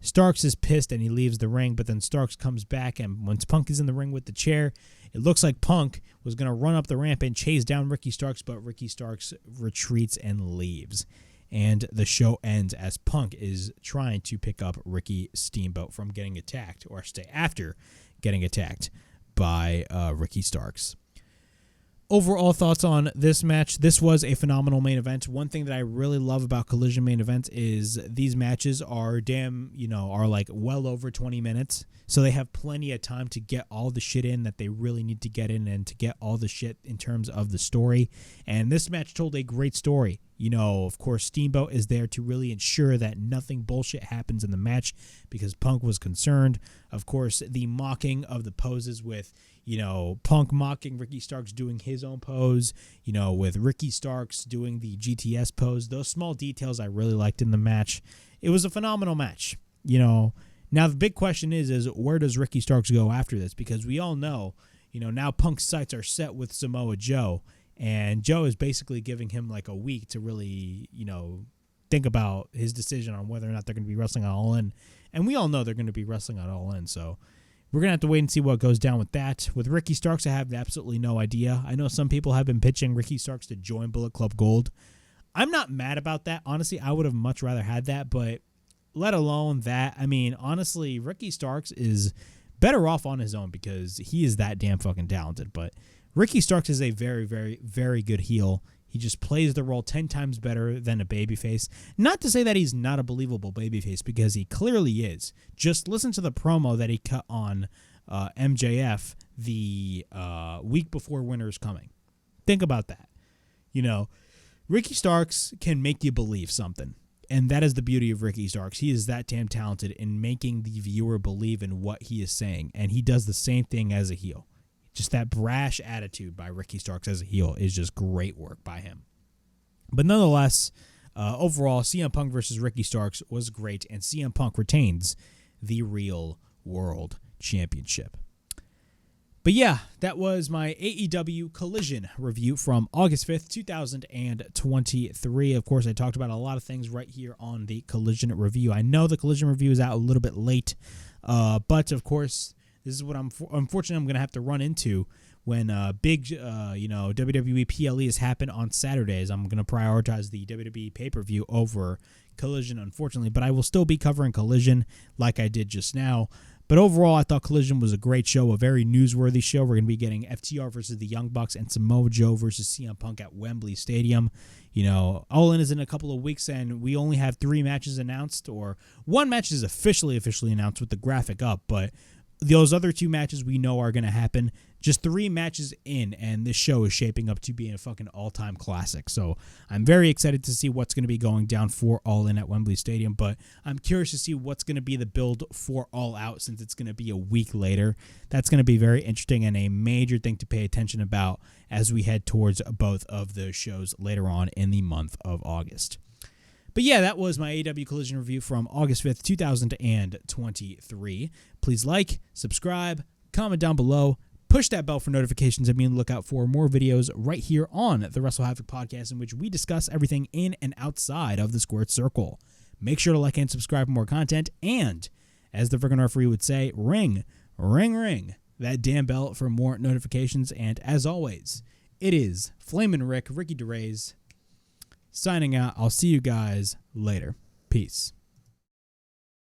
Starks is pissed and he leaves the ring, but then Starks comes back, and once Punk is in the ring with the chair, it looks like Punk was going to run up the ramp and chase down Ricky Starks, but Ricky Starks retreats and leaves. And the show ends as Punk is trying to pick up Ricky Steamboat from getting attacked, or stay after getting attacked by Ricky Starks. Overall thoughts on this match. This was a phenomenal main event. One thing that I really love about Collision main events is these matches are are like well over 20 minutes. So they have plenty of time to get all the shit in that they really need to get in, and to get all the shit in terms of the story. And this match told a great story. Of course, Steamboat is there to really ensure that nothing bullshit happens in the match because Punk was concerned. Of course, the mocking of the poses with, Punk mocking Ricky Starks doing his own pose, with Ricky Starks doing the GTS pose. Those small details I really liked in the match. It was a phenomenal match, Now, the big question is where does Ricky Starks go after this? Because we all know, now Punk's sights are set with Samoa Joe, and Joe is basically giving him like a week to really, think about his decision on whether or not they're going to be wrestling on All In. And we all know they're going to be wrestling on All In, so we're going to have to wait and see what goes down with that. With Ricky Starks, I have absolutely no idea. I know some people have been pitching Ricky Starks to join Bullet Club Gold. I'm not mad about that. Honestly, I would have much rather had that, but let alone that, honestly, Ricky Starks is better off on his own because he is that damn fucking talented. But Ricky Starks is a very, very, very good heel. He just plays the role 10 times better than a babyface. Not to say that he's not a believable babyface, because he clearly is. Just listen to the promo that he cut on MJF the week before Winter is Coming. Think about that. Ricky Starks can make you believe something. And that is the beauty of Ricky Starks. He is that damn talented in making the viewer believe in what he is saying. And he does the same thing as a heel. Just that brash attitude by Ricky Starks as a heel is just great work by him. But nonetheless, overall, CM Punk versus Ricky Starks was great, and CM Punk retains the Real World Championship. But yeah, that was my AEW Collision review from August 5th, 2023. Of course, I talked about a lot of things right here on the Collision review. I know the Collision review is out a little bit late, but of course, this is what unfortunately I'm going to have to run into when big, WWE PLE has happened on Saturdays. I'm going to prioritize the WWE pay-per-view over Collision, unfortunately, but I will still be covering Collision like I did just now. But overall, I thought Collision was a great show, a very newsworthy show. We're going to be getting FTR versus the Young Bucks and Samoa Joe versus CM Punk at Wembley Stadium. All In is in a couple of weeks, and we only have 3 matches announced, or one match is officially announced with the graphic up, but those other 2 matches we know are going to happen. Just 3 matches in, and this show is shaping up to be a fucking all-time classic. So I'm very excited to see what's going to be going down for All In at Wembley Stadium, but I'm curious to see what's going to be the build for All Out, since it's going to be a week later. That's going to be very interesting and a major thing to pay attention about as we head towards both of those shows later on in the month of August. But yeah, that was my AEW Collision review from August 5th, 2023. Please like, subscribe, comment down below, push that bell for notifications, and be on the lookout for more videos right here on the WrestleHavoc Podcast, in which we discuss everything in and outside of the squared circle. Make sure to like and subscribe for more content, and as the friggin' referee would say, ring, ring, ring that damn bell for more notifications. And as always, it is Flamin' Ricky DeRays, signing out. I'll see you guys later. Peace.